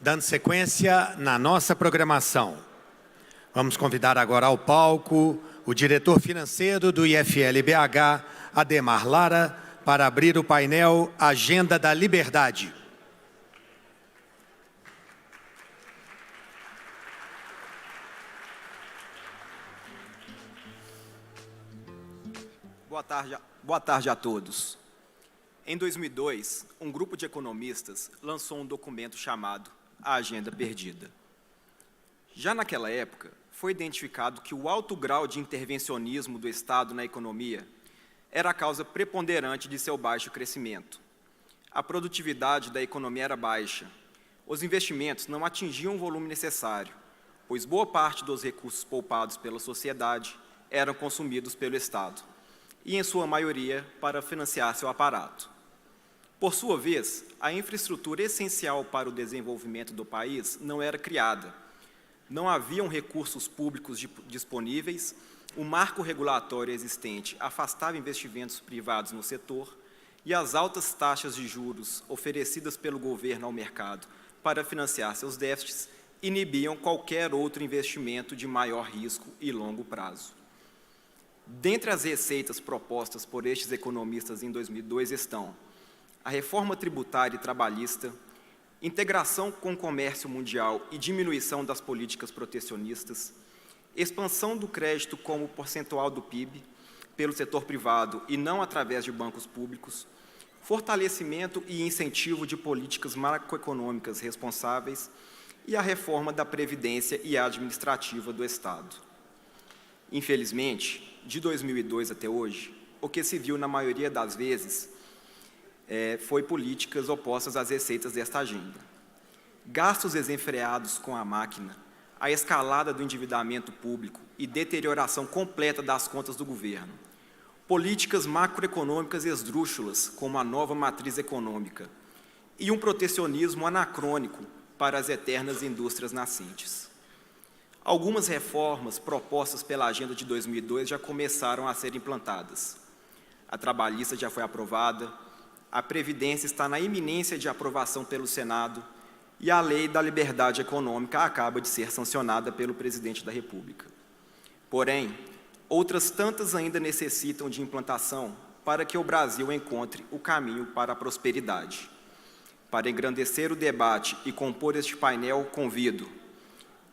Dando sequência na nossa programação, vamos convidar agora ao palco o diretor financeiro do IFL-BH, Ademar Lara, para abrir o painel Agenda da Liberdade. Boa tarde a todos. Em 2002, um grupo de economistas lançou um documento chamado A Agenda Perdida. Já naquela época, foi identificado que o alto grau de intervencionismo do Estado na economia era a causa preponderante de seu baixo crescimento. A produtividade da economia era baixa. Os investimentos não atingiam o volume necessário, pois boa parte dos recursos poupados pela sociedade eram consumidos pelo Estado, e, em sua maioria, para financiar seu aparato. Por sua vez, a infraestrutura essencial para o desenvolvimento do país não era criada. Não haviam recursos públicos disponíveis, o marco regulatório existente afastava investimentos privados no setor e as altas taxas de juros oferecidas pelo governo ao mercado para financiar seus déficits inibiam qualquer outro investimento de maior risco e longo prazo. Dentre as receitas propostas por estes economistas em 2002 estão a reforma tributária e trabalhista, integração com o comércio mundial e diminuição das políticas protecionistas, expansão do crédito como percentual do PIB pelo setor privado e não através de bancos públicos, fortalecimento e incentivo de políticas macroeconômicas responsáveis e a reforma da Previdência e administrativa do Estado. Infelizmente, de 2002 até hoje, o que se viu na maioria das vezes foi políticas opostas às receitas desta agenda. Gastos desenfreados com a máquina, a escalada do endividamento público e deterioração completa das contas do governo. Políticas macroeconômicas esdrúxulas, como a nova matriz econômica, e um protecionismo anacrônico para as eternas indústrias nascentes. Algumas reformas propostas pela agenda de 2002 já começaram a ser implantadas. A trabalhista já foi aprovada, a Previdência está na iminência de aprovação pelo Senado e a Lei da Liberdade Econômica acaba de ser sancionada pelo Presidente da República. Porém, outras tantas ainda necessitam de implantação para que o Brasil encontre o caminho para a prosperidade. Para engrandecer o debate e compor este painel, convido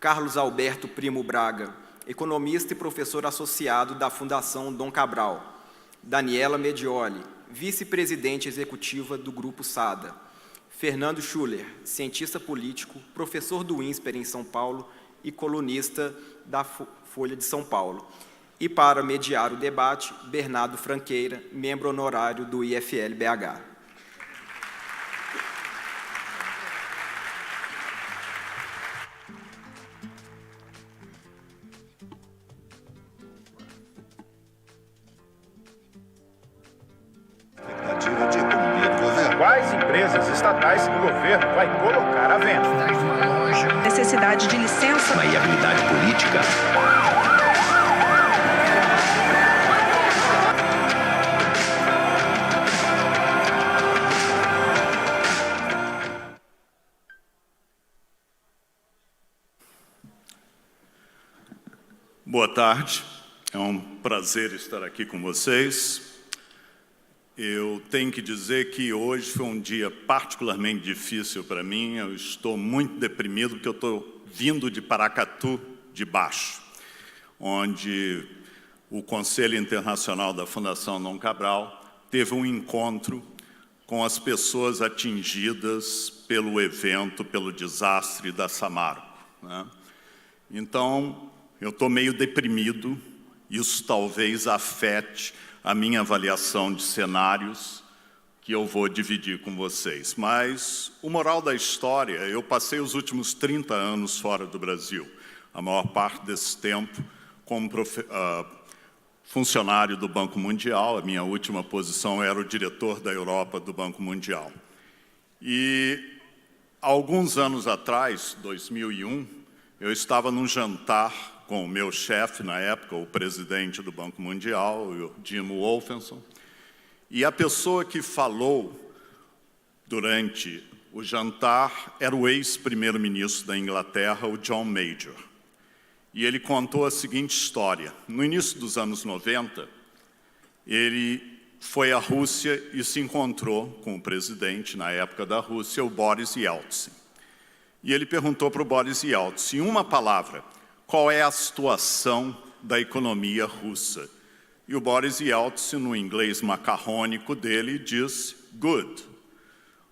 Carlos Alberto Primo Braga, economista e professor associado da Fundação Dom Cabral, Daniela Medioli, vice-presidente executiva do Grupo SADA, Fernando Schuller, cientista político, professor do INSPER em São Paulo e colunista da Folha de São Paulo. E para mediar o debate, Bernardo Franqueira, membro honorário do IFL-BH. Quais empresas estatais o governo vai colocar à venda? Necessidade de licença e habilidade política. Boa tarde, é um prazer estar aqui com vocês. Eu tenho que dizer que hoje foi um dia particularmente difícil para mim. Eu estou muito deprimido porque eu estou vindo de Paracatu de Baixo, onde o Conselho Internacional da Fundação Dom Cabral teve um encontro com as pessoas atingidas pelo evento, pelo desastre da Samarco, né? Então, eu estou meio deprimido. Isso talvez afete a minha avaliação de cenários que eu vou dividir com vocês. Mas o moral da história, eu passei os últimos 30 anos fora do Brasil, a maior parte desse tempo como funcionário do Banco Mundial. A minha última posição era o diretor da Europa do Banco Mundial. E alguns anos atrás, 2001, eu estava num jantar com o meu chefe, na época, o presidente do Banco Mundial, o Jim Wolfensohn, e a pessoa que falou durante o jantar era o ex-primeiro-ministro da Inglaterra, o John Major. E ele contou a seguinte história. No início dos anos 90, ele foi à Rússia e se encontrou com o presidente, na época da Rússia, o Boris Yeltsin. E ele perguntou para o Boris Yeltsin, em uma palavra, qual é a situação da economia russa? E o Boris Yeltsin, no inglês macarrônico dele, disse, good.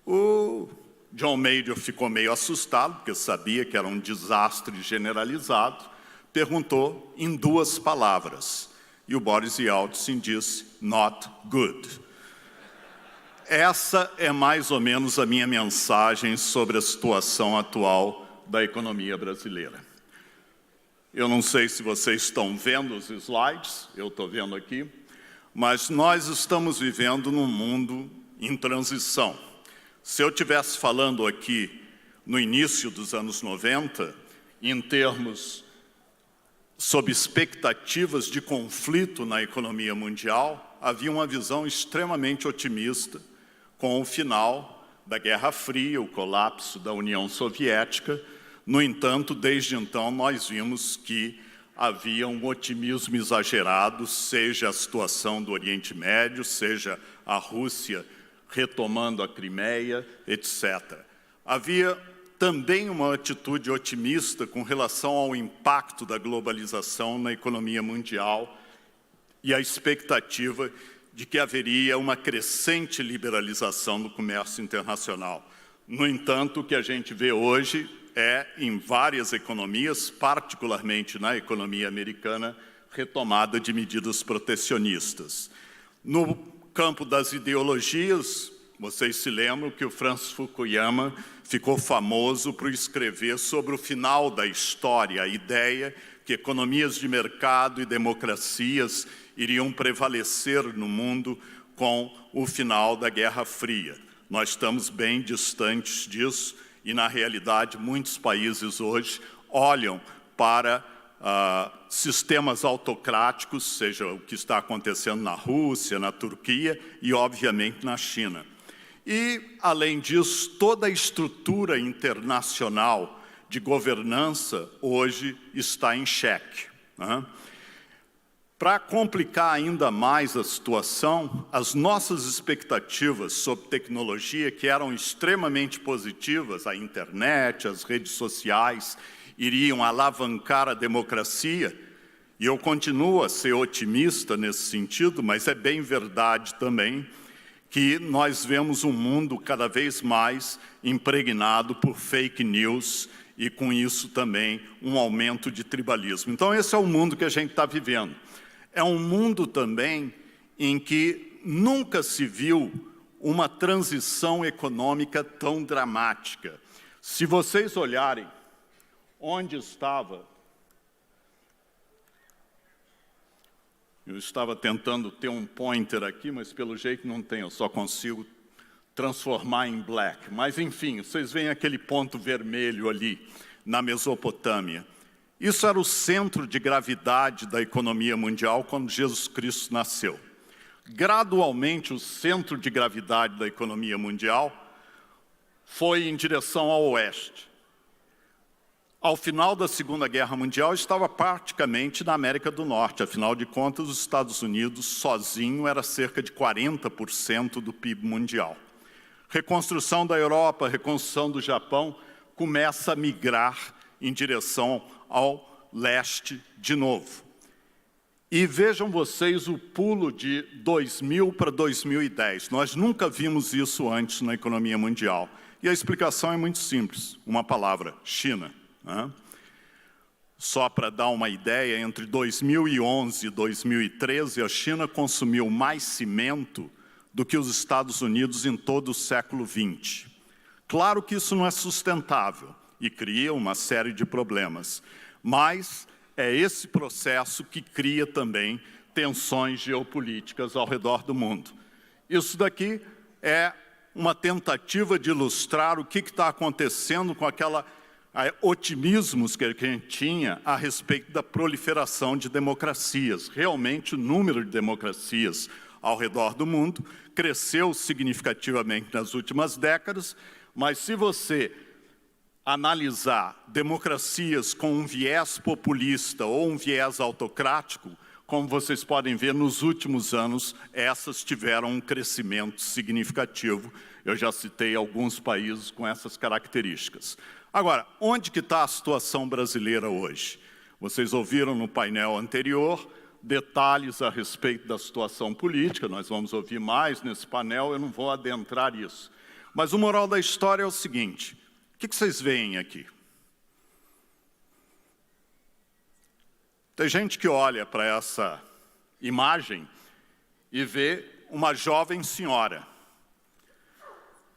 O John Major ficou meio assustado, porque sabia que era um desastre generalizado, perguntou em 2 palavras. E o Boris Yeltsin disse, not good. Essa é mais ou menos a minha mensagem sobre a situação atual da economia brasileira. Eu não sei se vocês estão vendo os slides, eu estou vendo aqui, mas nós estamos vivendo num mundo em transição. Se eu estivesse falando aqui no início dos anos 90, em termos sob expectativas de conflito na economia mundial, havia uma visão extremamente otimista com o final da Guerra Fria, o colapso da União Soviética. No entanto, desde então, nós vimos que havia um otimismo exagerado, seja a situação do Oriente Médio, seja a Rússia retomando a Crimeia, etc. Havia também uma atitude otimista com relação ao impacto da globalização na economia mundial e a expectativa de que haveria uma crescente liberalização do comércio internacional. No entanto, o que a gente vê hoje é, em várias economias, particularmente na economia americana, retomada de medidas protecionistas. No campo das ideologias, vocês se lembram que o Francis Fukuyama ficou famoso por escrever sobre o final da história, a ideia que economias de mercado e democracias iriam prevalecer no mundo com o final da Guerra Fria. Nós estamos bem distantes disso e, na realidade, muitos países hoje olham para sistemas autocráticos, seja o que está acontecendo na Rússia, na Turquia e, obviamente, na China. E, além disso, toda a estrutura internacional de governança hoje está em xeque, né? Para complicar ainda mais a situação, as nossas expectativas sobre tecnologia, que eram extremamente positivas, a internet, as redes sociais, iriam alavancar a democracia, e eu continuo a ser otimista nesse sentido, mas é bem verdade também que nós vemos um mundo cada vez mais impregnado por fake news e, com isso, também um aumento de tribalismo. Então, esse é o mundo que a gente está vivendo. É um mundo também em que nunca se viu uma transição econômica tão dramática. Se vocês olharem onde estava, eu estava tentando ter um pointer aqui, mas pelo jeito não tem, eu só consigo transformar em black. Mas, enfim, vocês veem aquele ponto vermelho ali, na Mesopotâmia. Isso era o centro de gravidade da economia mundial quando Jesus Cristo nasceu. Gradualmente, o centro de gravidade da economia mundial foi em direção ao oeste. Ao final da Segunda Guerra Mundial, estava praticamente na América do Norte. Afinal de contas, os Estados Unidos, sozinho, era cerca de 40% do PIB mundial. Reconstrução da Europa, reconstrução do Japão, começa a migrar em direção ao leste de novo. E vejam vocês o pulo de 2000 para 2010. Nós nunca vimos isso antes na economia mundial. E a explicação é muito simples, uma palavra, China. Só para dar uma ideia, entre 2011 e 2013, a China consumiu mais cimento do que os Estados Unidos em todo o século XX. Claro que isso não é sustentável e cria uma série de problemas, mas é esse processo que cria também tensões geopolíticas ao redor do mundo. Isso daqui é uma tentativa de ilustrar o que está acontecendo com aquela otimismos que a gente tinha a respeito da proliferação de democracias. Realmente, o número de democracias ao redor do mundo cresceu significativamente nas últimas décadas, Mas se você analisar democracias com um viés populista ou um viés autocrático, como vocês podem ver, nos últimos anos, essas tiveram um crescimento significativo. Eu já citei alguns países com essas características. Agora, onde que está a situação brasileira hoje? Vocês ouviram no painel anterior detalhes a respeito da situação política, nós vamos ouvir mais nesse painel, eu não vou adentrar isso. Mas o moral da história é o seguinte: o que vocês veem aqui? Tem gente que olha para essa imagem e vê uma jovem senhora.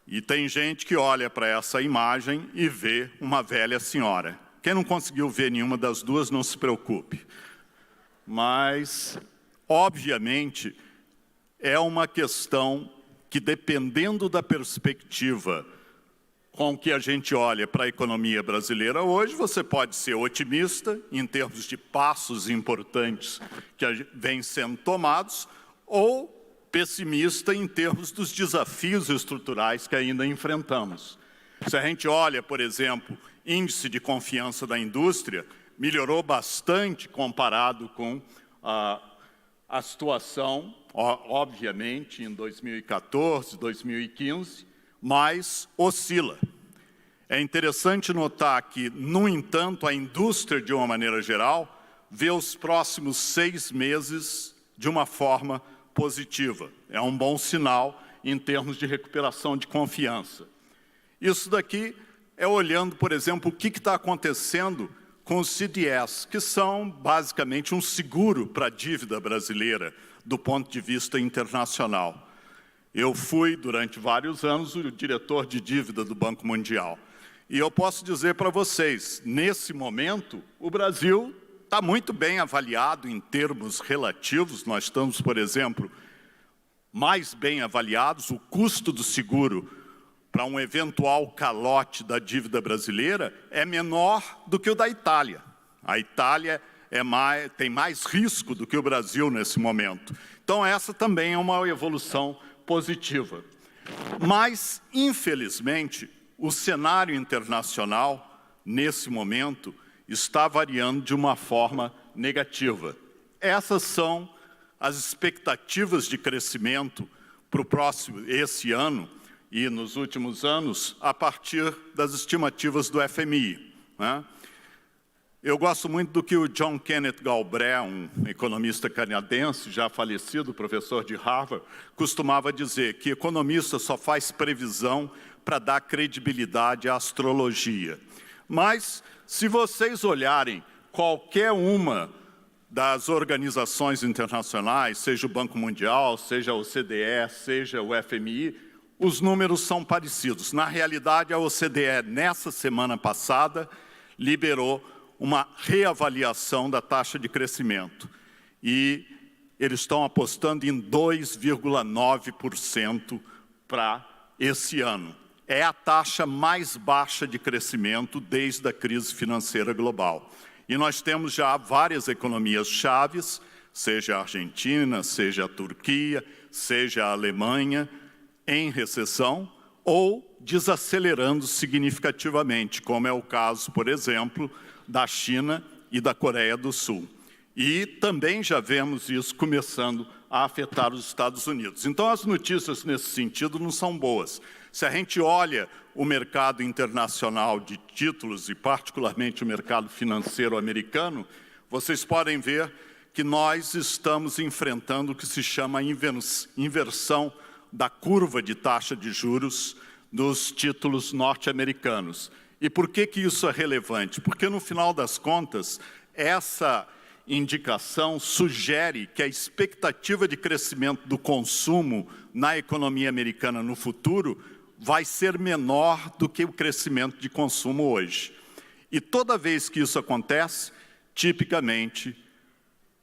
E tem gente que olha para essa imagem e vê uma velha senhora. Quem não conseguiu ver nenhuma das duas, não se preocupe. Mas, obviamente, é uma questão que, dependendo da perspectiva com que a gente olha para a economia brasileira hoje, você pode ser otimista em termos de passos importantes que vêm sendo tomados, ou pessimista em termos dos desafios estruturais que ainda enfrentamos. Se a gente olha, por exemplo, índice de confiança da indústria, melhorou bastante comparado com a situação, obviamente, em 2014, 2015, mas oscila. É interessante notar que, no entanto, a indústria, de uma maneira geral, vê os próximos 6 meses de uma forma positiva. É um bom sinal em termos de recuperação de confiança. Isso daqui é olhando, por exemplo, o que está acontecendo com os CDS, que são basicamente um seguro para a dívida brasileira do ponto de vista internacional. Eu fui, durante vários anos, o diretor de dívida do Banco Mundial. E eu posso dizer para vocês, nesse momento, o Brasil está muito bem avaliado em termos relativos. Nós estamos, por exemplo, mais bem avaliados. O custo do seguro para um eventual calote da dívida brasileira é menor do que o da Itália. A Itália tem mais risco do que o Brasil nesse momento. Então, essa também é uma evolução positiva. Mas, infelizmente, o cenário internacional, nesse momento, está variando de uma forma negativa. Essas são as expectativas de crescimento para esse ano e nos últimos anos, a partir das estimativas do FMI, né? Eu gosto muito do que o John Kenneth Galbraith, um economista canadense, já falecido, professor de Harvard, costumava dizer que economista só faz previsão para dar credibilidade à astrologia. Mas, se vocês olharem qualquer uma das organizações internacionais, seja o Banco Mundial, seja a OCDE, seja o FMI, os números são parecidos. Na realidade, a OCDE, nessa semana passada, liberou uma reavaliação da taxa de crescimento. E eles estão apostando em 2,9% para esse ano. É a taxa mais baixa de crescimento desde a crise financeira global. E nós temos já várias economias chaves, seja a Argentina, seja a Turquia, seja a Alemanha, em recessão ou desacelerando significativamente, como é o caso, por exemplo, da China e da Coreia do Sul. E também já vemos isso começando a afetar os Estados Unidos. Então, as notícias nesse sentido não são boas. Se a gente olha o mercado internacional de títulos e particularmente o mercado financeiro americano, vocês podem ver que nós estamos enfrentando o que se chama inversão da curva de taxa de juros dos títulos norte-americanos. E por que isso é relevante? Porque, no final das contas, essa indicação sugere que a expectativa de crescimento do consumo na economia americana no futuro vai ser menor do que o crescimento de consumo hoje. E toda vez que isso acontece, tipicamente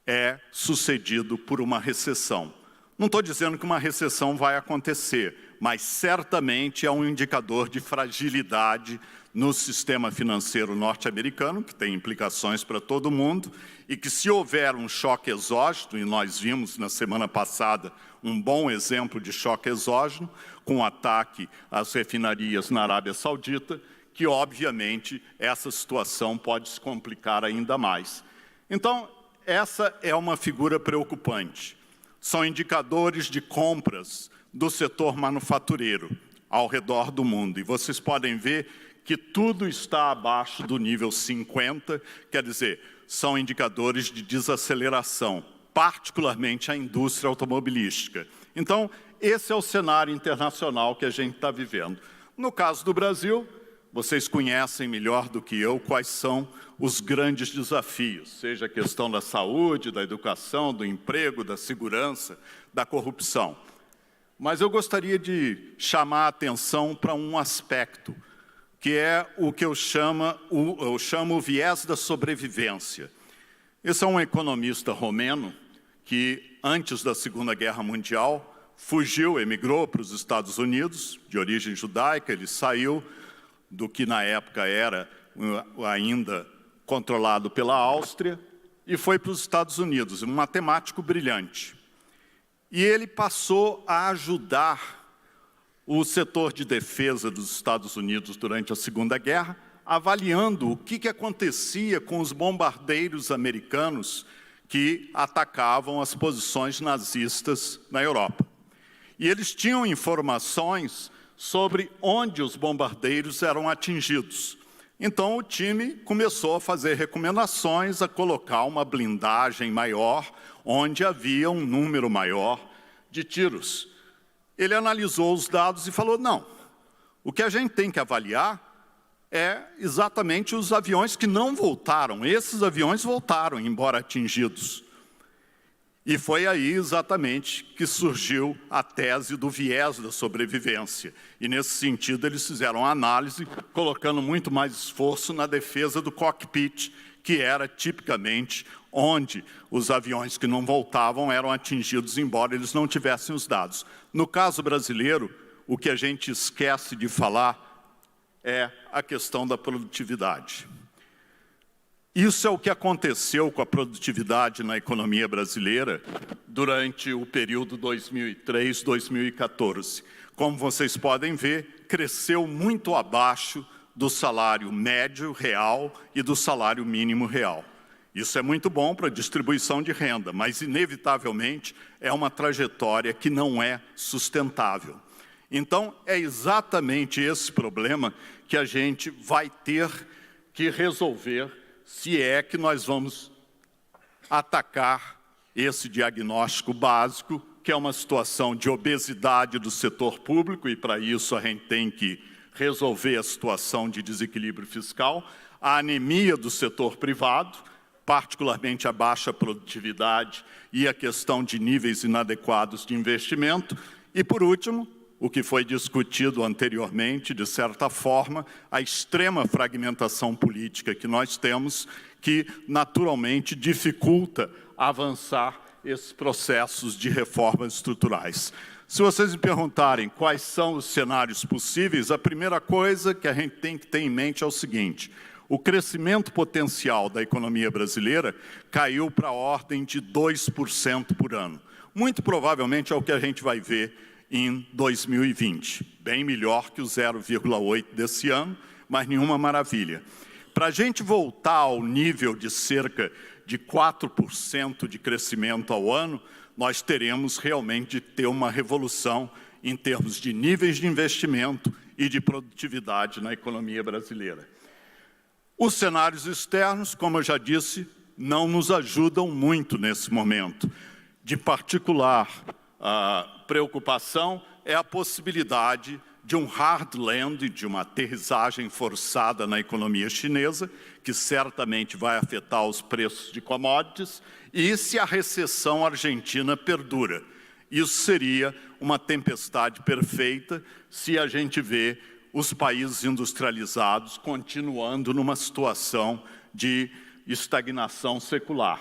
é sucedido por uma recessão. Não estou dizendo que uma recessão vai acontecer, mas certamente é um indicador de fragilidade no sistema financeiro norte-americano, que tem implicações para todo mundo, e que se houver um choque exógeno, e nós vimos na semana passada um bom exemplo de choque exógeno, com o ataque às refinarias na Arábia Saudita, que obviamente essa situação pode se complicar ainda mais. Então, essa é uma figura preocupante. São indicadores de compras do setor manufatureiro ao redor do mundo. E vocês podem ver que tudo está abaixo do nível 50, quer dizer, são indicadores de desaceleração, particularmente a indústria automobilística. Então, esse é o cenário internacional que a gente está vivendo. No caso do Brasil, vocês conhecem melhor do que eu quais são os grandes desafios, seja a questão da saúde, da educação, do emprego, da segurança, da corrupção. Mas eu gostaria de chamar a atenção para um aspecto, que é o que eu chamo o viés da sobrevivência. Esse é um economista romeno que, antes da Segunda Guerra Mundial, fugiu, emigrou para os Estados Unidos, de origem judaica. Ele saiu do que na época era ainda controlado pela Áustria e foi para os Estados Unidos, um matemático brilhante. E ele passou a ajudar o setor de defesa dos Estados Unidos durante a Segunda Guerra, avaliando o que acontecia com os bombardeiros americanos que atacavam as posições nazistas na Europa. E eles tinham informações sobre onde os bombardeiros eram atingidos. Então o time começou a fazer recomendações, a colocar uma blindagem maior, onde havia um número maior de tiros. Ele analisou os dados e falou, não, o que a gente tem que avaliar é exatamente os aviões que não voltaram. Esses aviões voltaram, embora atingidos. E foi aí exatamente que surgiu a tese do viés da sobrevivência. E nesse sentido eles fizeram a análise, colocando muito mais esforço na defesa do cockpit, que era tipicamente onde os aviões que não voltavam eram atingidos, embora eles não tivessem os dados. No caso brasileiro, o que a gente esquece de falar é a questão da produtividade. Isso é o que aconteceu com a produtividade na economia brasileira durante o período 2003-2014. Como vocês podem ver, cresceu muito abaixo do salário médio real e do salário mínimo real. Isso é muito bom para a distribuição de renda, mas inevitavelmente é uma trajetória que não é sustentável. Então, é exatamente esse problema que a gente vai ter que resolver se é que nós vamos atacar esse diagnóstico básico, que é uma situação de obesidade do setor público, e para isso a gente tem que resolver a situação de desequilíbrio fiscal, a anemia do setor privado, particularmente a baixa produtividade e a questão de níveis inadequados de investimento, e por último, o que foi discutido anteriormente, de certa forma, a extrema fragmentação política que nós temos, que naturalmente dificulta avançar esses processos de reformas estruturais. Se vocês me perguntarem quais são os cenários possíveis, a primeira coisa que a gente tem que ter em mente é o seguinte: o crescimento potencial da economia brasileira caiu para a ordem de 2% por ano. Muito provavelmente é o que a gente vai ver em 2020, bem melhor que o 0,8 desse ano, mas nenhuma maravilha. Para a gente voltar ao nível de cerca de 4% de crescimento ao ano, nós teremos realmente de ter uma revolução em termos de níveis de investimento e de produtividade na economia brasileira. Os cenários externos, como eu já disse, não nos ajudam muito nesse momento. De particular preocupação é a possibilidade de um hard land, de uma aterrissagem forçada na economia chinesa, que certamente vai afetar os preços de commodities, e se a recessão argentina perdura. Isso seria uma tempestade perfeita se a gente vê os países industrializados continuando numa situação de estagnação secular.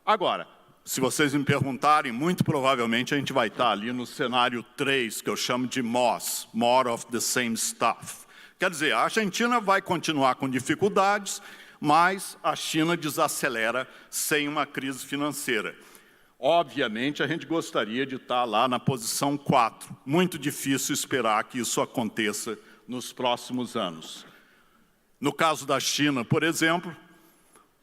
Agora, se vocês me perguntarem, muito provavelmente a gente vai estar ali no cenário 3, que eu chamo de MOS, More of the Same Stuff. Quer dizer, a Argentina vai continuar com dificuldades, mas a China desacelera sem uma crise financeira. Obviamente, a gente gostaria de estar lá na posição 4. Muito difícil esperar que isso aconteça nos próximos anos. No caso da China, por exemplo,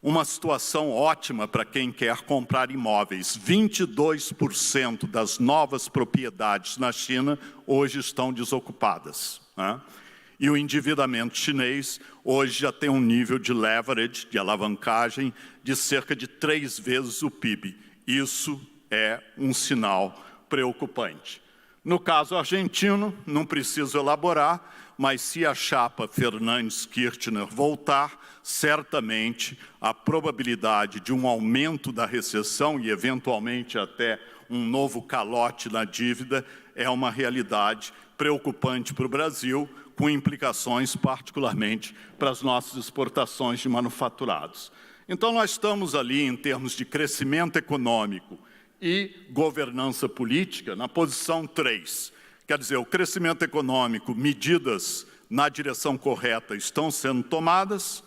uma situação ótima para quem quer comprar imóveis. 22% das novas propriedades na China hoje estão desocupadas, né? E o endividamento chinês hoje já tem um nível de leverage, de alavancagem, de cerca de 3 vezes o PIB. Isso é um sinal preocupante. No caso argentino, não preciso elaborar, mas se a chapa Fernandes-Kirchner voltar, certamente a probabilidade de um aumento da recessão e, eventualmente, até um novo calote na dívida é uma realidade preocupante para o Brasil, com implicações particularmente para as nossas exportações de manufaturados. Então, nós estamos ali, em termos de crescimento econômico e governança política, na posição 3. Quer dizer, o crescimento econômico, medidas na direção correta estão sendo tomadas,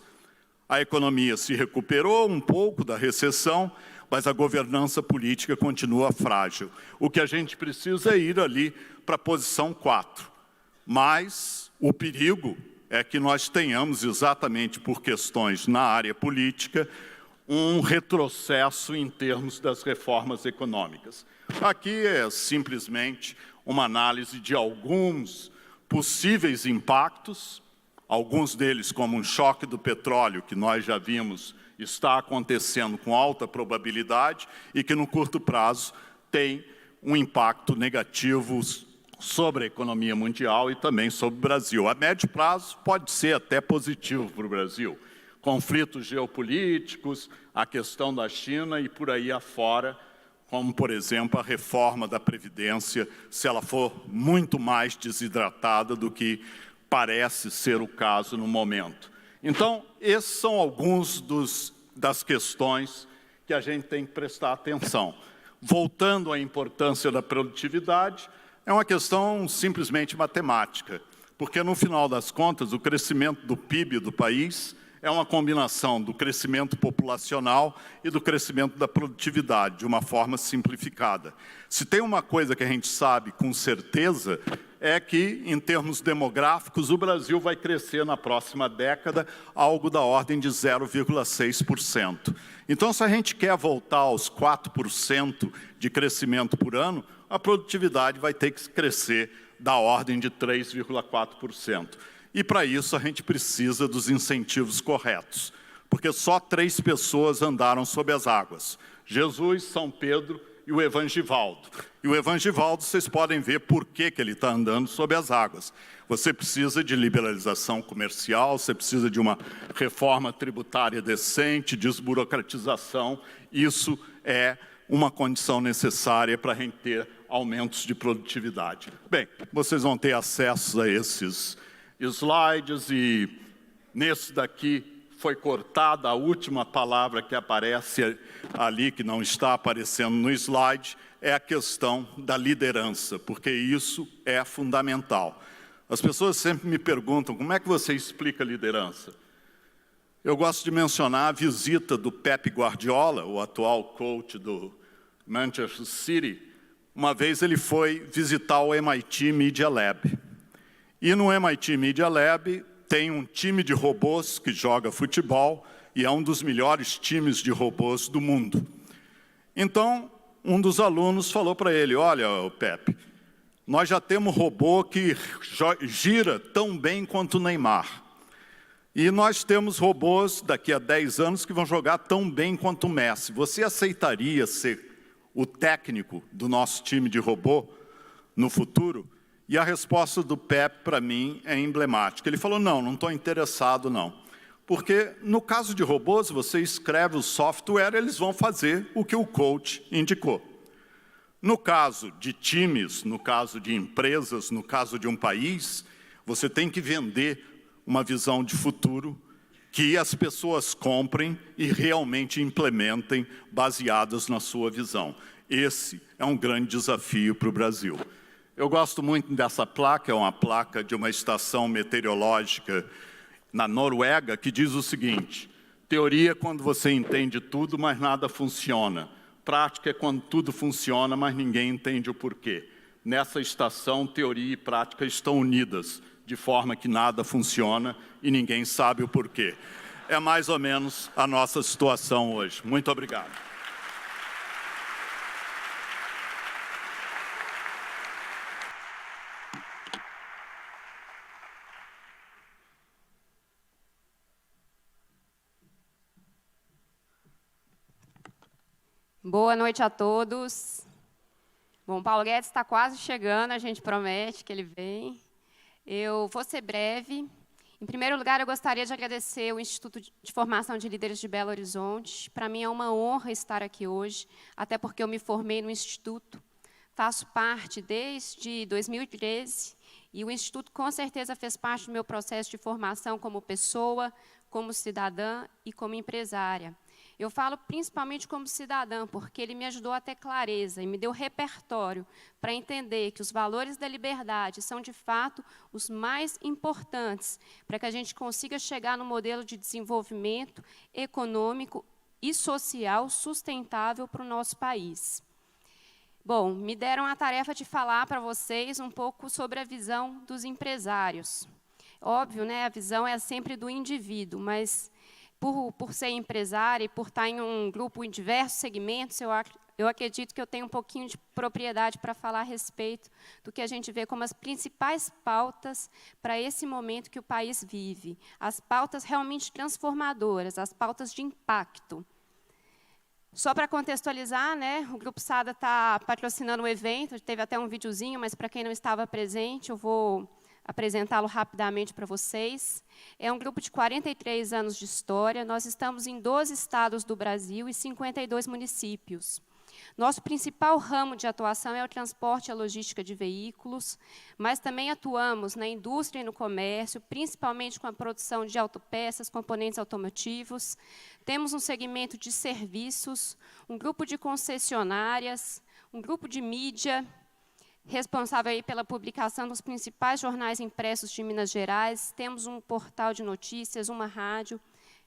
a economia se recuperou um pouco da recessão, mas a governança política continua frágil. O que a gente precisa é ir ali para a posição 4. Mas o perigo é que nós tenhamos, exatamente por questões na área política, um retrocesso em termos das reformas econômicas. Aqui é simplesmente uma análise de alguns possíveis impactos, alguns deles como um choque do petróleo, que nós já vimos está acontecendo com alta probabilidade e que no curto prazo tem um impacto negativo sobre a economia mundial e também sobre o Brasil. A médio prazo pode ser até positivo para o Brasil. Conflitos geopolíticos, a questão da China e por aí afora, como, por exemplo, a reforma da Previdência, se ela for muito mais desidratada do que parece ser o caso no momento. Então, esses são alguns das questões que a gente tem que prestar atenção. Voltando à importância da produtividade, é uma questão simplesmente matemática, porque, no final das contas, o crescimento do PIB do país é uma combinação do crescimento populacional e do crescimento da produtividade, de uma forma simplificada. Se tem uma coisa que a gente sabe com certeza, é que, em termos demográficos, o Brasil vai crescer na próxima década algo da ordem de 0,6%. Então, se a gente quer voltar aos 4% de crescimento por ano, a produtividade vai ter que crescer da ordem de 3,4%. E, para isso, a gente precisa dos incentivos corretos, porque só 3 pessoas andaram sob as águas: Jesus, São Pedro e o Evangivaldo. E o Evangivaldo, vocês podem ver por que ele está andando sob as águas. Você precisa de liberalização comercial, você precisa de uma reforma tributária decente, desburocratização. Isso é uma condição necessária para a gente ter aumentos de produtividade. Bem, vocês vão ter acesso a esses slides e nesse daqui foi cortada a última palavra que aparece ali, que não está aparecendo no slide, é a questão da liderança, porque isso é fundamental. As pessoas sempre me perguntam, como é que você explica liderança? Eu gosto de mencionar a visita do Pep Guardiola, o atual coach do Manchester City. Uma vez ele foi visitar o MIT Media Lab. E no MIT Media Lab tem um time de robôs que joga futebol e é um dos melhores times de robôs do mundo. Então, um dos alunos falou para ele, olha, Pepe, nós já temos robô que gira tão bem quanto o Neymar. E nós temos robôs daqui a 10 anos que vão jogar tão bem quanto o Messi. Você aceitaria ser o técnico do nosso time de robô no futuro? E a resposta do Pep, para mim, é emblemática. Ele falou, não estou interessado, não. Porque, no caso de robôs, você escreve o software, eles vão fazer o que o coach indicou. No caso de times, no caso de empresas, no caso de um país, você tem que vender uma visão de futuro que as pessoas comprem e realmente implementem baseadas na sua visão. Esse é um grande desafio para o Brasil. Eu gosto muito dessa placa, é uma placa de uma estação meteorológica na Noruega, que diz o seguinte: teoria é quando você entende tudo, mas nada funciona. Prática é quando tudo funciona, mas ninguém entende o porquê. Nessa estação, teoria e prática estão unidas, de forma que nada funciona e ninguém sabe o porquê. É mais ou menos a nossa situação hoje. Muito obrigado. Boa noite a todos. Bom, Paulo Guedes está quase chegando, a gente promete que ele vem. Eu vou ser breve. Em primeiro lugar, eu gostaria de agradecer o Instituto de Formação de Líderes de Belo Horizonte. Para mim é uma honra estar aqui hoje, até porque eu me formei no Instituto. Faço parte desde 2013 e o Instituto com certeza fez parte do meu processo de formação como pessoa, como cidadã e como empresária. Eu falo principalmente como cidadã, porque ele me ajudou a ter clareza e me deu repertório para entender que os valores da liberdade são, de fato, os mais importantes para que a gente consiga chegar no modelo de desenvolvimento econômico e social sustentável para o nosso país. Bom, me deram a tarefa de falar para vocês um pouco sobre a visão dos empresários. Óbvio, né, a visão é sempre do indivíduo, mas por ser empresária e por estar em um grupo em diversos segmentos, eu acredito que eu tenho um pouquinho de propriedade para falar a respeito do que a gente vê como as principais pautas para esse momento que o país vive. As pautas realmente transformadoras, as pautas de impacto. Só para contextualizar, né, o Grupo Sada está patrocinando o evento, teve até um videozinho, mas para quem não estava presente, eu vou apresentá-lo rapidamente para vocês. É um grupo de 43 anos de história, nós estamos em 12 estados do Brasil e 52 municípios. Nosso principal ramo de atuação é o transporte e a logística de veículos, mas também atuamos na indústria e no comércio, principalmente com a produção de autopeças, componentes automotivos. Temos um segmento de serviços, um grupo de concessionárias, um grupo de mídia, responsável aí pela publicação dos principais jornais impressos de Minas Gerais. Temos um portal de notícias, uma rádio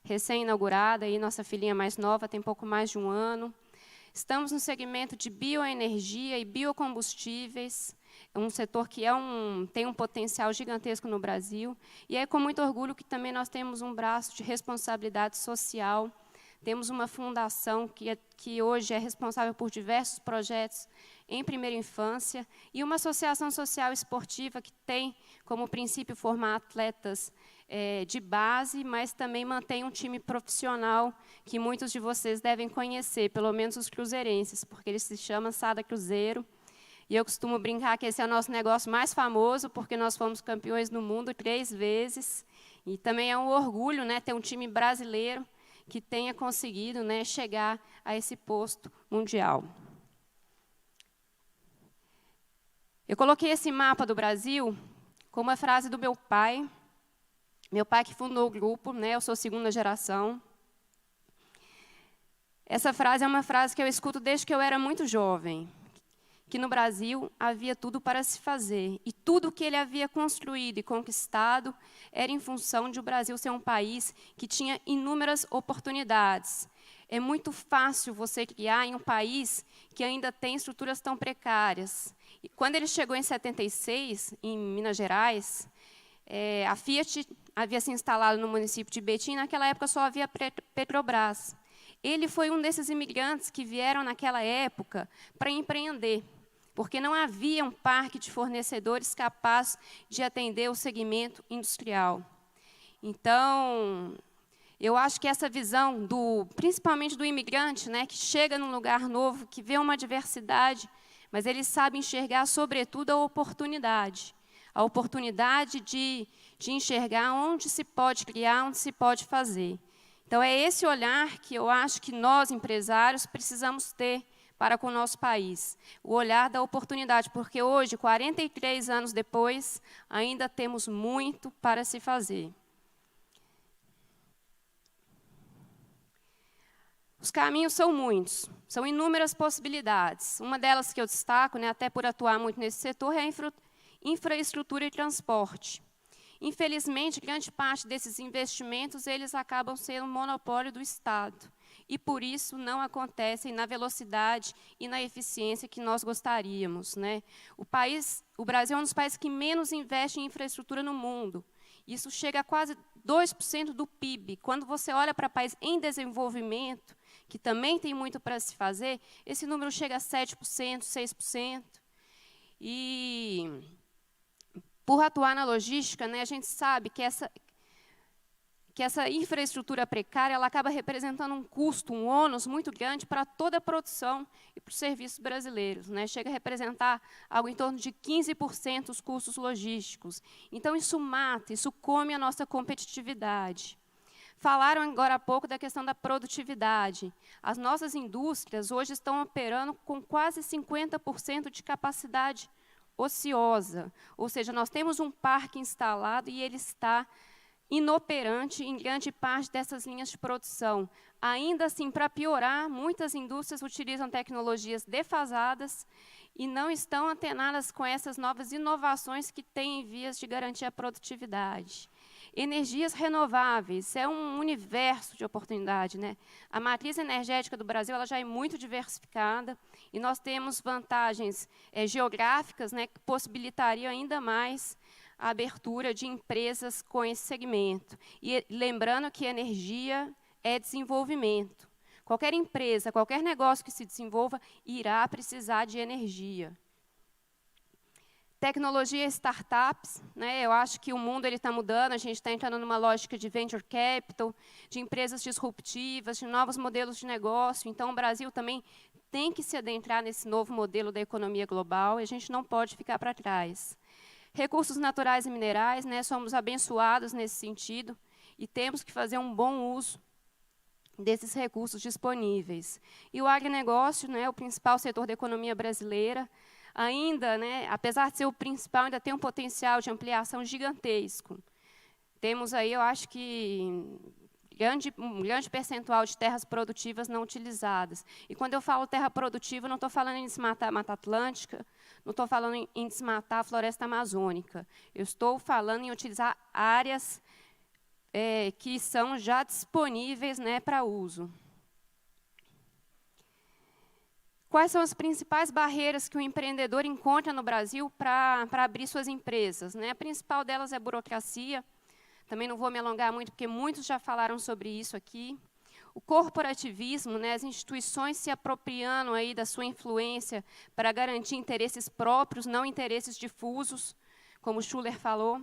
recém-inaugurada, aí nossa filhinha mais nova, tem pouco mais de um ano. Estamos no segmento de bioenergia e biocombustíveis, um setor que tem um potencial gigantesco no Brasil. E é com muito orgulho que também nós temos um braço de responsabilidade social. Temos uma fundação que hoje é responsável por diversos projetos em primeira infância e uma associação social esportiva que tem como princípio formar atletas de base, mas também mantém um time profissional que muitos de vocês devem conhecer, pelo menos os cruzeirenses, porque ele se chama Sada Cruzeiro. E eu costumo brincar que esse é o nosso negócio mais famoso, porque nós fomos campeões do mundo 3 vezes. E também é um orgulho, né, ter um time brasileiro que tenha conseguido, né, chegar a esse posto mundial. Eu coloquei esse mapa do Brasil com uma frase do meu pai que fundou o grupo, né, eu sou segunda geração. Essa frase é uma frase que eu escuto desde que eu era muito jovem, que no Brasil havia tudo para se fazer, e tudo que ele havia construído e conquistado era em função de o Brasil ser um país que tinha inúmeras oportunidades. É muito fácil você criar em um país que ainda tem estruturas tão precárias. E quando ele chegou em 76, em Minas Gerais, a Fiat havia se instalado no município de Betim, naquela época só havia Petrobras. Ele foi um desses imigrantes que vieram naquela época para empreender, porque não havia um parque de fornecedores capaz de atender o segmento industrial. Então, eu acho que essa visão, principalmente do imigrante, né, que chega num lugar novo, que vê uma diversidade, mas ele sabe enxergar, sobretudo, a oportunidade de enxergar onde se pode criar, onde se pode fazer. Então, é esse olhar que eu acho que nós, empresários, precisamos ter para com o nosso país. O olhar da oportunidade, porque hoje, 43 anos depois, ainda temos muito para se fazer. Os caminhos são muitos, são inúmeras possibilidades. Uma delas que eu destaco, né, até por atuar muito nesse setor, é a infraestrutura e transporte. Infelizmente, grande parte desses investimentos eles acabam sendo monopólio do Estado, e, por isso, não acontecem na velocidade e na eficiência que nós gostaríamos, né? O Brasil é um dos países que menos investe em infraestrutura no mundo. Isso chega a quase 2% do PIB. Quando você olha para países em desenvolvimento, que também tem muito para se fazer, esse número chega a 7%, 6%. E, por atuar na logística, né, a gente sabe que essa infraestrutura precária ela acaba representando um custo, um ônus muito grande para toda a produção e para os serviços brasileiros, né? Chega a representar algo em torno de 15% dos custos logísticos. Então, isso mata, isso come a nossa competitividade. Falaram agora há pouco da questão da produtividade. As nossas indústrias hoje estão operando com quase 50% de capacidade ociosa, ou seja, nós temos um parque instalado e ele está inoperante em grande parte dessas linhas de produção. Ainda assim, para piorar, muitas indústrias utilizam tecnologias defasadas e não estão antenadas com essas novas inovações que têm em vias de garantir a produtividade. Energias renováveis, é um universo de oportunidade, né? A matriz energética do Brasil ela já é muito diversificada e nós temos vantagens geográficas, né, que possibilitariam ainda mais a abertura de empresas com esse segmento. E lembrando que energia é desenvolvimento. Qualquer empresa, qualquer negócio que se desenvolva, irá precisar de energia. Tecnologia e startups, né? Eu acho que o mundo está mudando, a gente está entrando numa lógica de venture capital, de empresas disruptivas, de novos modelos de negócio. Então, o Brasil também tem que se adentrar nesse novo modelo da economia global e a gente não pode ficar para trás. Recursos naturais e minerais, né, somos abençoados nesse sentido e temos que fazer um bom uso desses recursos disponíveis. E o agronegócio, né, o principal setor da economia brasileira, ainda, né, apesar de ser o principal, ainda tem um potencial de ampliação gigantesco. Temos aí, eu acho que, um grande percentual de terras produtivas não utilizadas. E quando eu falo terra produtiva, não estou falando em desmatar a Mata Atlântica, não estou falando em desmatar a floresta amazônica. Eu estou falando em utilizar áreas que são já disponíveis, né, para uso. Quais são as principais barreiras que o empreendedor encontra no Brasil para abrir suas empresas, né? A principal delas é a burocracia. Também não vou me alongar muito, porque muitos já falaram sobre isso aqui. O corporativismo, né, as instituições se apropriando aí da sua influência para garantir interesses próprios, não interesses difusos, como o Schuller falou.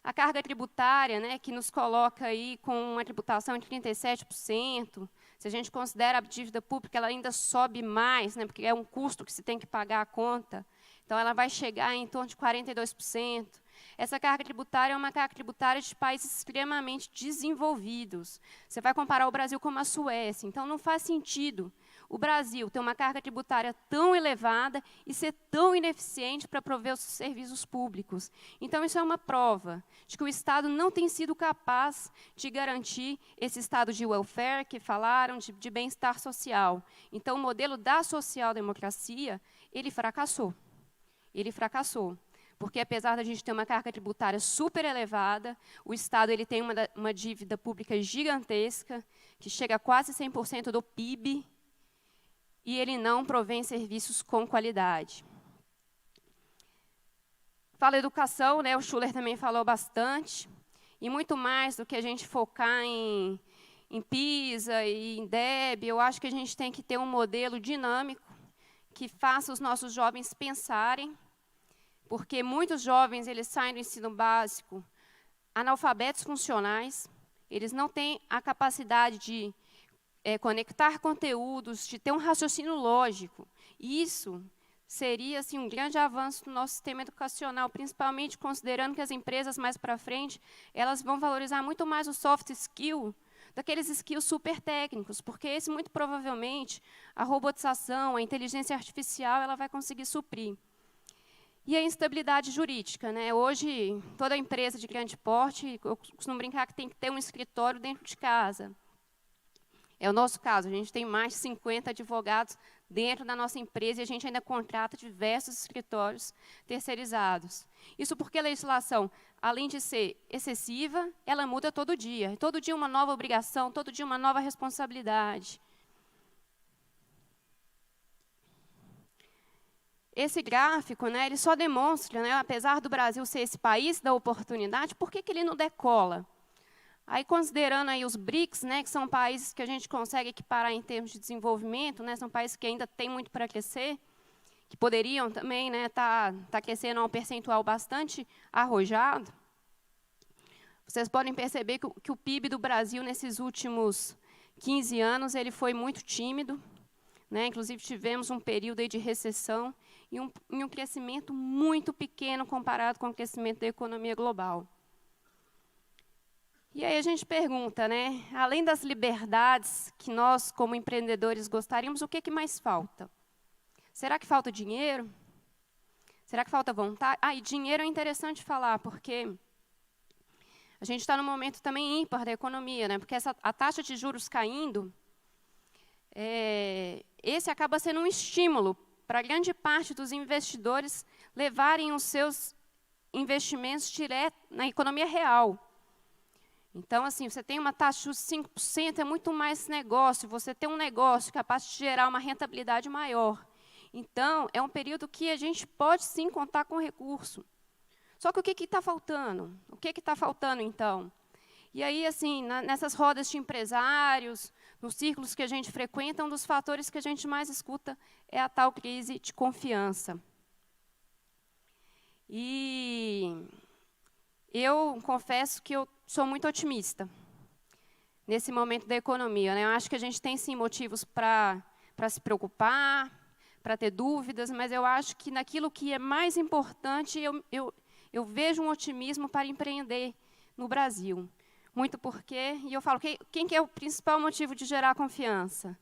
A carga tributária, né, que nos coloca aí com uma tributação de 37%. Se a gente considera a dívida pública, ela ainda sobe mais, né, porque é um custo que se tem que pagar a conta. Então, ela vai chegar em torno de 42%. Essa carga tributária é uma carga tributária de países extremamente desenvolvidos. Você vai comparar o Brasil com a Suécia. Então, não faz sentido o Brasil ter uma carga tributária tão elevada e ser tão ineficiente para prover os serviços públicos. Então, isso é uma prova de que o Estado não tem sido capaz de garantir esse estado de welfare que falaram, de bem-estar social. Então, o modelo da social-democracia, ele fracassou. Ele fracassou. Porque, apesar da gente ter uma carga tributária super elevada, o Estado ele tem uma dívida pública gigantesca, que chega a quase 100% do PIB, e ele não provém serviços com qualidade. Fala educação, né? O Schuller também falou bastante, e muito mais do que a gente focar em PISA e em DEB, eu acho que a gente tem que ter um modelo dinâmico que faça os nossos jovens pensarem, porque muitos jovens eles saem do ensino básico analfabetos funcionais, eles não têm a capacidade de conectar conteúdos, de ter um raciocínio lógico. Isso seria assim, um grande avanço no nosso sistema educacional, principalmente considerando que as empresas mais para frente elas vão valorizar muito mais o soft skill daqueles skills super técnicos, porque esse, muito provavelmente, a robotização, a inteligência artificial, ela vai conseguir suprir. E a instabilidade jurídica, né? Hoje, toda empresa de grande porte, eu costumo brincar que tem que ter um escritório dentro de casa. É o nosso caso, a gente tem mais de 50 advogados dentro da nossa empresa e a gente ainda contrata diversos escritórios terceirizados. Isso porque a legislação, além de ser excessiva, ela muda todo dia. Todo dia uma nova obrigação, todo dia uma nova responsabilidade. Esse gráfico, né, ele só demonstra, né, apesar do Brasil ser esse país da oportunidade, por que ele não decola? Aí, considerando aí os BRICS, né, que são países que a gente consegue equiparar em termos de desenvolvimento, né, são países que ainda têm muito para crescer, que poderiam também tá crescendo a um percentual bastante arrojado. Vocês podem perceber que o PIB do Brasil, nesses últimos 15 anos, ele foi muito tímido, né, inclusive tivemos um período aí de recessão e um crescimento muito pequeno comparado com o crescimento da economia global. E aí a gente pergunta, né, além das liberdades que nós, como empreendedores, gostaríamos, o que mais falta? Será que falta dinheiro? Será que falta vontade? E dinheiro é interessante falar, porque a gente está num momento também ímpar da economia, né, porque a taxa de juros caindo, esse acaba sendo um estímulo para grande parte dos investidores levarem os seus investimentos direto na economia real. Então, assim, você tem uma taxa de 5%, é muito mais negócio, você tem um negócio capaz de gerar uma rentabilidade maior. Então, é um período que a gente pode, sim, contar com recurso. Só que o que está faltando? O que está faltando, então? E aí, assim, nessas rodas de empresários, nos círculos que a gente frequenta, um dos fatores que a gente mais escuta é a tal crise de confiança. E eu confesso que eu sou muito otimista nesse momento da economia, né? Eu acho que a gente tem, sim, motivos para se preocupar, para ter dúvidas, mas eu acho que naquilo que é mais importante, eu vejo um otimismo para empreender no Brasil. Muito porque, e eu falo, quem que é o principal motivo de gerar confiança?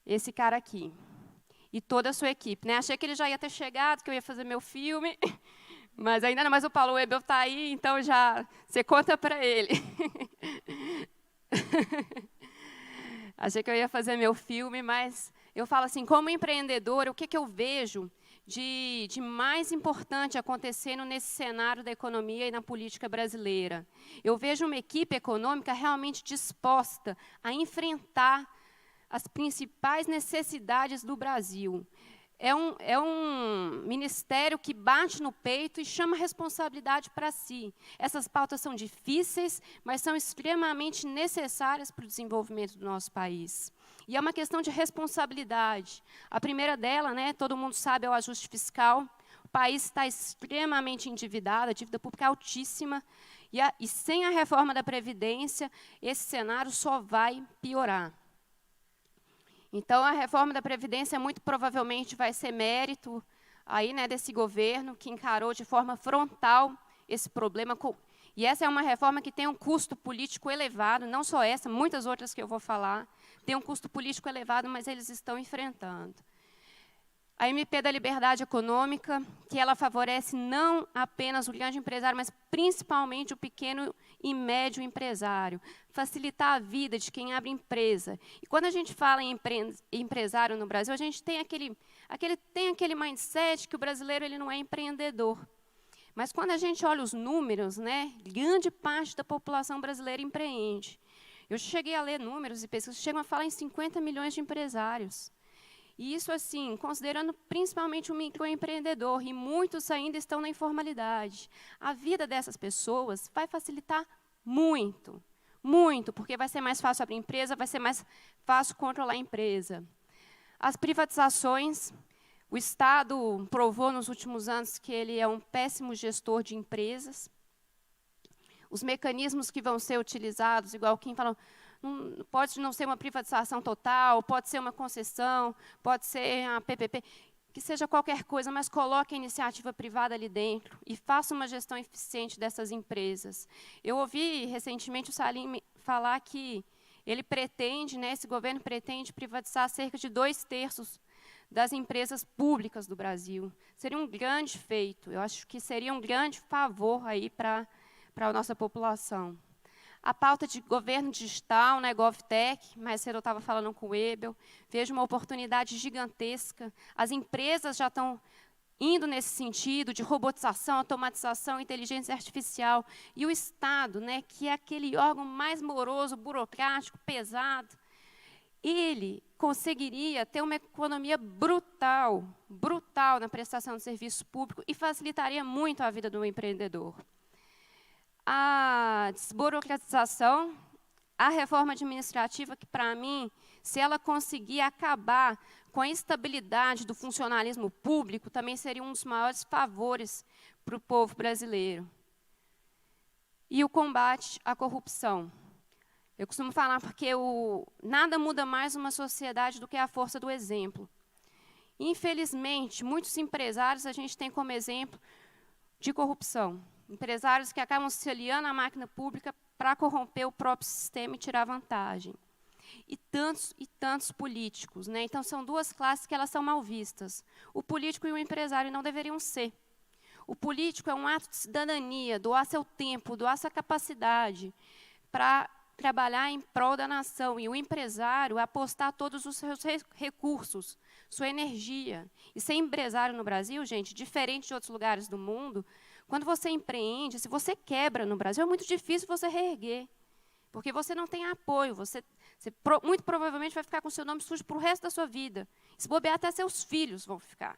Esse cara aqui. E toda a sua equipe, né? Achei que ele já ia ter chegado, que eu ia fazer meu filme, mas ainda não, mas o Paulo Webel está aí, então já você conta para ele. Achei que eu ia fazer meu filme, mas eu falo assim, como empreendedora, o que eu vejo de mais importante acontecendo nesse cenário da economia e na política brasileira? Eu vejo uma equipe econômica realmente disposta a enfrentar as principais necessidades do Brasil. É um ministério que bate no peito e chama a responsabilidade para si. Essas pautas são difíceis, mas são extremamente necessárias para o desenvolvimento do nosso país. E é uma questão de responsabilidade. A primeira dela, né, todo mundo sabe, é o ajuste fiscal. O país está extremamente endividado, a dívida pública é altíssima, e sem a reforma da Previdência, esse cenário só vai piorar. Então, a reforma da Previdência muito provavelmente vai ser mérito aí, né, desse governo que encarou de forma frontal esse problema. E essa é uma reforma que tem um custo político elevado, não só essa, muitas outras que eu vou falar, tem um custo político elevado, mas eles estão enfrentando. A MP da Liberdade Econômica, que ela favorece não apenas o grande empresário, mas principalmente o pequeno e médio empresário, facilitar a vida de quem abre empresa. E quando a gente fala em empresário no Brasil, a gente tem aquele mindset que o brasileiro ele não é empreendedor. Mas quando a gente olha os números, né, grande parte da população brasileira empreende. Eu cheguei a ler números e pesquisas, chegam a falar em 50 milhões de empresários. E isso, assim, considerando principalmente o microempreendedor, e muitos ainda estão na informalidade. A vida dessas pessoas vai facilitar muito, muito, porque vai ser mais fácil abrir empresa, vai ser mais fácil controlar a empresa. As privatizações, o Estado provou nos últimos anos que ele é um péssimo gestor de empresas. Os mecanismos que vão ser utilizados, igual quem falou, pode não ser uma privatização total, pode ser uma concessão, pode ser uma PPP, que seja qualquer coisa, mas coloque a iniciativa privada ali dentro e faça uma gestão eficiente dessas empresas. Eu ouvi recentemente o Salim falar que ele pretende, né, esse governo pretende privatizar cerca de 2/3 das empresas públicas do Brasil. Seria um grande feito, eu acho que seria um grande favor aí para a nossa população. a pauta de governo digital, né, GovTech, mais cedo eu estava falando com o Webel, vejo uma oportunidade gigantesca. As empresas já estão indo nesse sentido de robotização, automatização, inteligência artificial. E o Estado, né, que é aquele órgão mais moroso, burocrático, pesado, ele conseguiria ter uma economia brutal na prestação de serviço público e facilitaria muito a vida do empreendedor. A desburocratização, a reforma administrativa, que, para mim, se ela conseguir acabar com a instabilidade do funcionalismo público, também seria um dos maiores favores para o povo brasileiro. E o combate à corrupção. Eu costumo falar porque nada muda mais uma sociedade do que a força do exemplo. Infelizmente, muitos empresários a gente tem como exemplo de corrupção. Empresários que acabam se aliando à máquina pública para corromper o próprio sistema e tirar vantagem. E tantos políticos, né? Então, são duas classes que elas são mal vistas. O político e o empresário não deveriam ser. O político é um ato de cidadania, doar seu tempo, doar sua capacidade para trabalhar em prol da nação. E o empresário apostar todos os seus recursos, sua energia. E ser empresário no Brasil, gente, diferente de outros lugares do mundo, quando você empreende, se você quebra no Brasil, é muito difícil você reerguer, porque você não tem apoio, você muito provavelmente vai ficar com seu nome sujo para o resto da sua vida. Se bobear, até seus filhos vão ficar.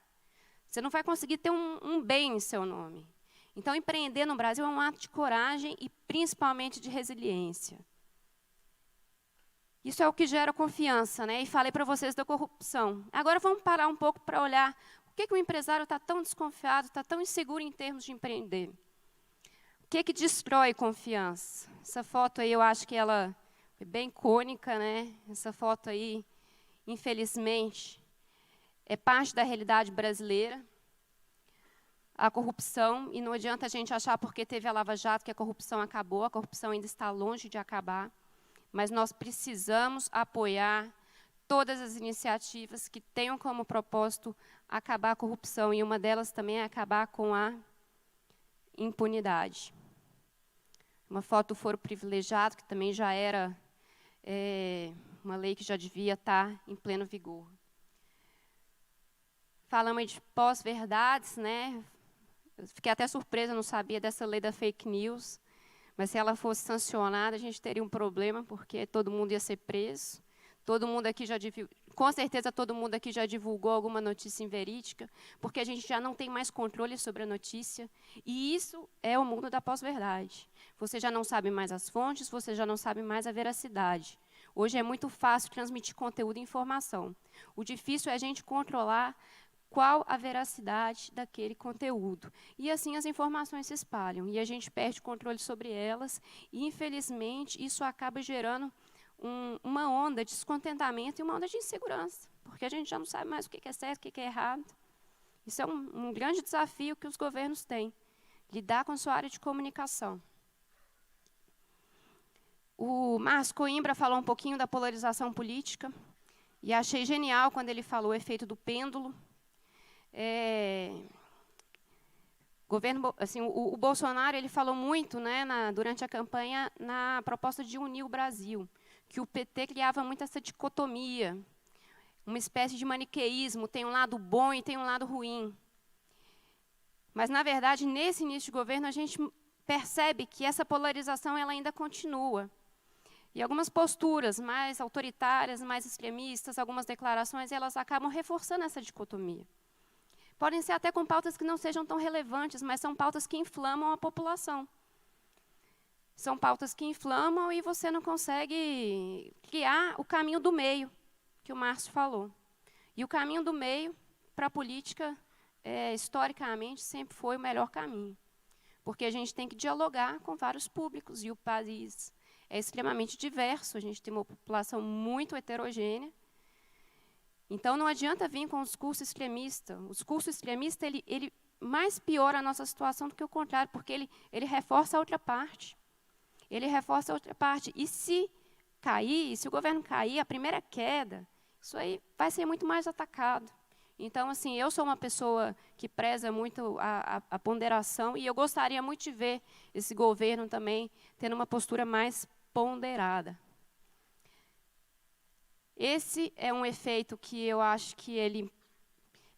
Você não vai conseguir ter um bem em seu nome. Então, empreender no Brasil é um ato de coragem e, principalmente, de resiliência. Isso é o que gera confiança, né? E falei para vocês da corrupção. Agora, vamos parar um pouco para olhar por que o empresário está tão desconfiado, está tão inseguro em termos de empreender. O que destrói confiança? Essa foto aí, eu acho que ela é bem icônica, né? Essa foto aí, infelizmente, é parte da realidade brasileira. A corrupção, e não adianta a gente achar porque teve a Lava Jato que a corrupção acabou, a corrupção ainda está longe de acabar, mas nós precisamos apoiar todas as iniciativas que tenham como propósito acabar a corrupção, e uma delas também é acabar com a impunidade. Uma foto do foro privilegiado, que também já era uma lei que já devia estar em pleno vigor. Falamos de pós-verdades, né? Eu fiquei até surpresa, não sabia dessa lei da fake news, mas se ela fosse sancionada, a gente teria um problema, porque todo mundo ia ser preso. Todo mundo aqui já com certeza todo mundo aqui já divulgou alguma notícia inverídica, porque a gente já não tem mais controle sobre a notícia, e isso é o mundo da pós-verdade. Você já não sabe mais as fontes, você já não sabe mais a veracidade. Hoje é muito fácil transmitir conteúdo e informação. O difícil é a gente controlar qual a veracidade daquele conteúdo. E assim as informações se espalham, e a gente perde o controle sobre elas, e infelizmente isso acaba gerando uma onda de descontentamento e uma onda de insegurança, porque a gente já não sabe mais o que é certo, o que é errado. Isso é um grande desafio que os governos têm, lidar com a sua área de comunicação. O Márcio Coimbra falou um pouquinho da polarização política, e achei genial quando ele falou o efeito do pêndulo. O Bolsonaro ele falou muito, né, durante a campanha, na proposta de unir o Brasil, que o PT criava muito essa dicotomia, uma espécie de maniqueísmo, tem um lado bom e tem um lado ruim. Mas, na verdade, nesse início de governo, a gente percebe que essa polarização ela ainda continua. E algumas posturas mais autoritárias, mais extremistas, algumas declarações, elas acabam reforçando essa dicotomia. Podem ser até com pautas que não sejam tão relevantes, mas são pautas que inflamam a população. São pautas que inflamam e você não consegue criar o caminho do meio, que o Márcio falou. E o caminho do meio, para a política, historicamente, sempre foi o melhor caminho. Porque a gente tem que dialogar com vários públicos, e o país é extremamente diverso, a gente tem uma população muito heterogênea. Então, não adianta vir com o discurso extremista. O discurso extremista, ele mais piora a nossa situação do que o contrário, porque ele reforça a outra parte. Ele reforça a outra parte. E se cair, se o governo cair, a primeira queda, isso aí vai ser muito mais atacado. Então, assim, eu sou uma pessoa que preza muito a ponderação e eu gostaria muito de ver esse governo também tendo uma postura mais ponderada. Esse é um efeito que eu acho que ele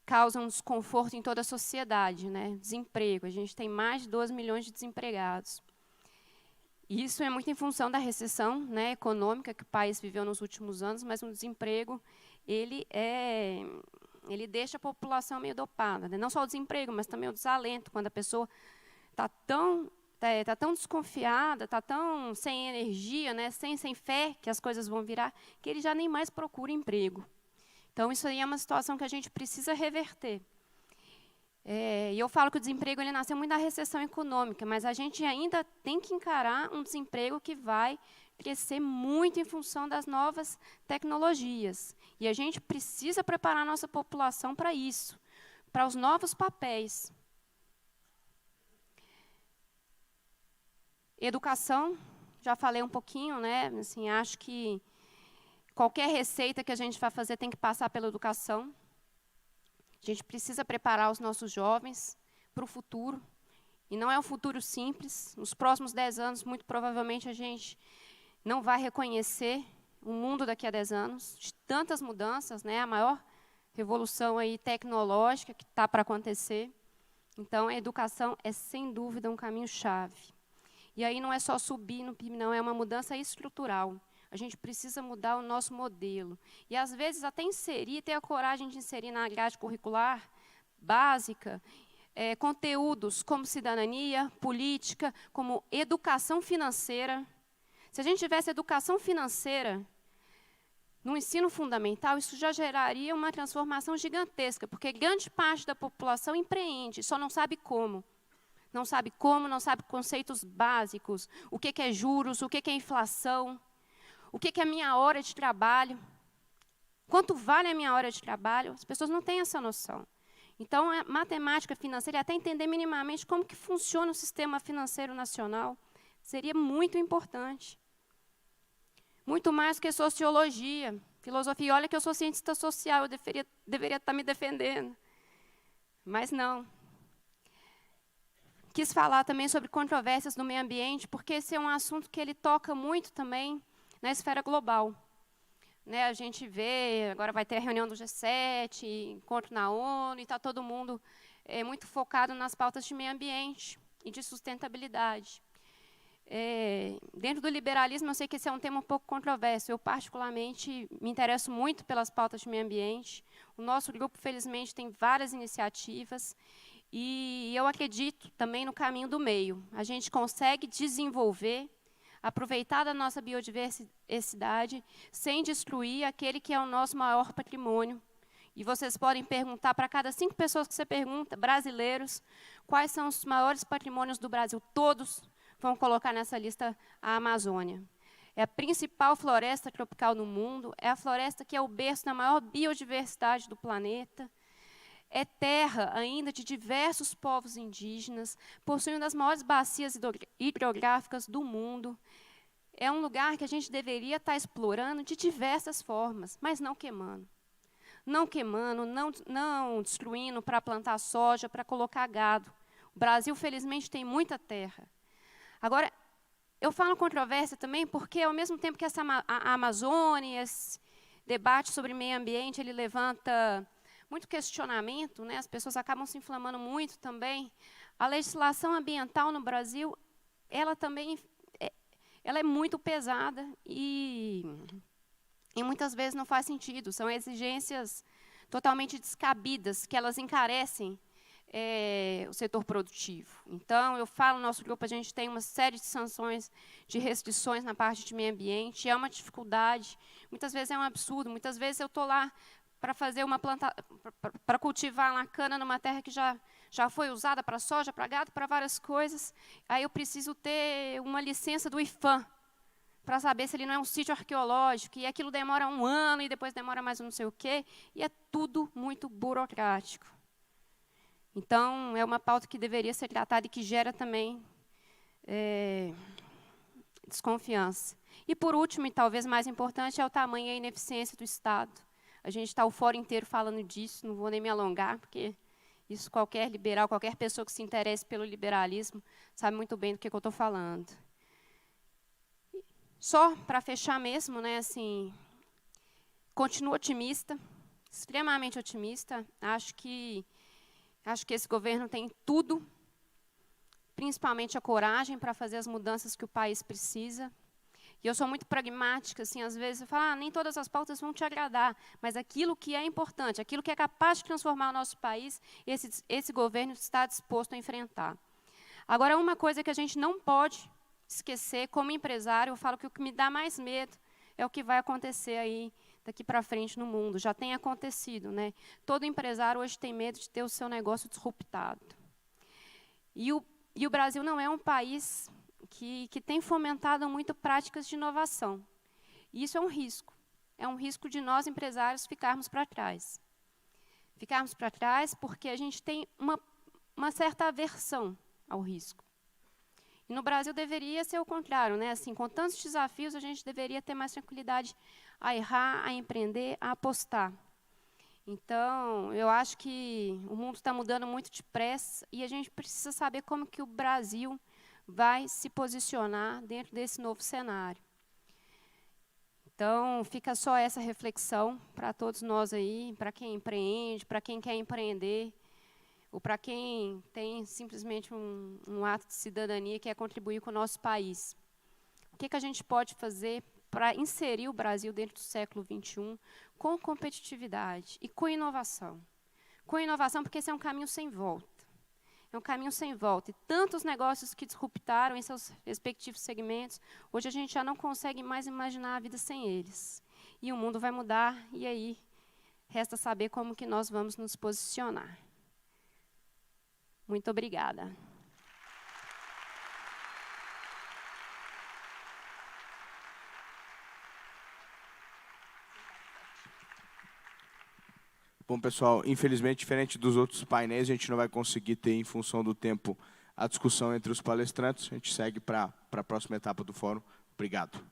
causa um desconforto em toda a sociedade, né? Desemprego. A gente tem mais de 12 milhões de desempregados. Isso é muito em função da recessão, né, econômica que o país viveu nos últimos anos, mas o desemprego ele deixa a população meio dopada, né? Não só o desemprego, mas também o desalento, quando a pessoa está tão desconfiada, está tão sem energia, né, sem fé que as coisas vão virar, que ele já nem mais procura emprego. Então, isso aí é uma situação que a gente precisa reverter. E eu falo que o desemprego ele nasceu muito da recessão econômica, mas a gente ainda tem que encarar um desemprego que vai crescer muito em função das novas tecnologias. E a gente precisa preparar a nossa população para isso, para os novos papéis. Educação, já falei um pouquinho, né? Assim, acho que qualquer receita que a gente vai fazer tem que passar pela educação. A gente precisa preparar os nossos jovens para o futuro. E não é um futuro simples. Nos próximos 10 anos, muito provavelmente, a gente não vai reconhecer o mundo daqui a 10 anos, de tantas mudanças, né? A maior revolução aí tecnológica que está para acontecer. Então, a educação é, sem dúvida, um caminho-chave. E aí não é só subir no PIB, não, é uma mudança estrutural. A gente precisa mudar o nosso modelo. E, às vezes, até ter a coragem de inserir na grade curricular básica conteúdos como cidadania, política, como educação financeira. Se a gente tivesse educação financeira no ensino fundamental, isso já geraria uma transformação gigantesca, porque grande parte da população empreende, só não sabe como. Não sabe como, não sabe conceitos básicos, o que é juros, o que é inflação, o que é a minha hora de trabalho, quanto vale a minha hora de trabalho, as pessoas não têm essa noção. Então, a matemática financeira, até entender minimamente como que funciona o sistema financeiro nacional, seria muito importante. Muito mais do que sociologia, filosofia. Olha que eu sou cientista social, eu deveria estar me defendendo. Mas não. Quis falar também sobre controvérsias no meio ambiente, porque esse é um assunto que ele toca muito também na esfera global. Né, a gente vê, agora vai ter a reunião do G7, encontro na ONU, e está todo mundo muito focado nas pautas de meio ambiente e de sustentabilidade. Dentro do liberalismo, eu sei que esse é um tema um pouco controverso. Eu, particularmente, me interesso muito pelas pautas de meio ambiente. O nosso grupo, felizmente, tem várias iniciativas. E eu acredito também no caminho do meio. A gente consegue desenvolver, aproveitar da nossa biodiversidade, sem destruir aquele que é o nosso maior patrimônio. E vocês podem perguntar para cada 5 pessoas que você pergunta, brasileiros, quais são os maiores patrimônios do Brasil. Todos vão colocar nessa lista a Amazônia. É a principal floresta tropical no mundo, é a floresta que é o berço da maior biodiversidade do planeta. É terra ainda de diversos povos indígenas, possui uma das maiores bacias hidrográficas do mundo. É um lugar que a gente deveria estar explorando de diversas formas, mas não queimando. Não queimando, não destruindo para plantar soja, para colocar gado. O Brasil, felizmente, tem muita terra. Agora, eu falo controvérsia também porque, ao mesmo tempo que a Amazônia, esse debate sobre meio ambiente, ele levanta muito questionamento, né? As pessoas acabam se inflamando muito também. A legislação ambiental no Brasil, ela também ela é muito pesada e muitas vezes não faz sentido. São exigências totalmente descabidas, que elas encarecem o setor produtivo. Então, eu falo, no nosso grupo, a gente tem uma série de sanções, de restrições na parte de meio ambiente, é uma dificuldade, muitas vezes é um absurdo, muitas vezes eu estou lá para fazer para cultivar uma cana numa terra que já foi usada para soja, para gado, para várias coisas, aí eu preciso ter uma licença do IFAM, para saber se ele não é um sítio arqueológico, e aquilo demora 1 ano, e depois demora mais não sei o quê, e é tudo muito burocrático. Então, é uma pauta que deveria ser tratada e que gera também desconfiança. E, por último, e talvez mais importante, é o tamanho e a ineficiência do Estado. A gente está o fórum inteiro falando disso, não vou nem me alongar, porque isso qualquer liberal, qualquer pessoa que se interesse pelo liberalismo, sabe muito bem do que eu estou falando. Só para fechar mesmo, né, assim, continuo otimista, extremamente otimista. Acho que esse governo tem tudo, principalmente a coragem para fazer as mudanças que o país precisa. E eu sou muito pragmática, assim, às vezes eu falo, nem todas as pautas vão te agradar, mas aquilo que é importante, aquilo que é capaz de transformar o nosso país, esse governo está disposto a enfrentar. Agora, uma coisa que a gente não pode esquecer, como empresário, eu falo que o que me dá mais medo é o que vai acontecer aí daqui para frente no mundo. Já tem acontecido, né? Todo empresário hoje tem medo de ter o seu negócio disruptado. E o Brasil não é um país que tem fomentado muito práticas de inovação. E isso é um risco. É um risco de nós, empresários, ficarmos para trás. Ficarmos para trás porque a gente tem uma certa aversão ao risco. E no Brasil deveria ser o contrário, né? Assim, com tantos desafios, a gente deveria ter mais tranquilidade a errar, a empreender, a apostar. Então, eu acho que o mundo está mudando muito depressa e a gente precisa saber como que o Brasil vai se posicionar dentro desse novo cenário. Então, fica só essa reflexão para todos nós aí, para quem empreende, para quem quer empreender, ou para quem tem simplesmente um ato de cidadania que é contribuir com o nosso país. O que a gente pode fazer para inserir o Brasil dentro do século XXI com competitividade e com inovação? Com inovação, porque esse é um caminho sem volta. É um caminho sem volta. E tantos negócios que disruptaram em seus respectivos segmentos, hoje a gente já não consegue mais imaginar a vida sem eles. E o mundo vai mudar, e aí resta saber como que nós vamos nos posicionar. Muito obrigada. Bom, pessoal, infelizmente, diferente dos outros painéis, a gente não vai conseguir ter, em função do tempo, a discussão entre os palestrantes. A gente segue para a próxima etapa do fórum. Obrigado.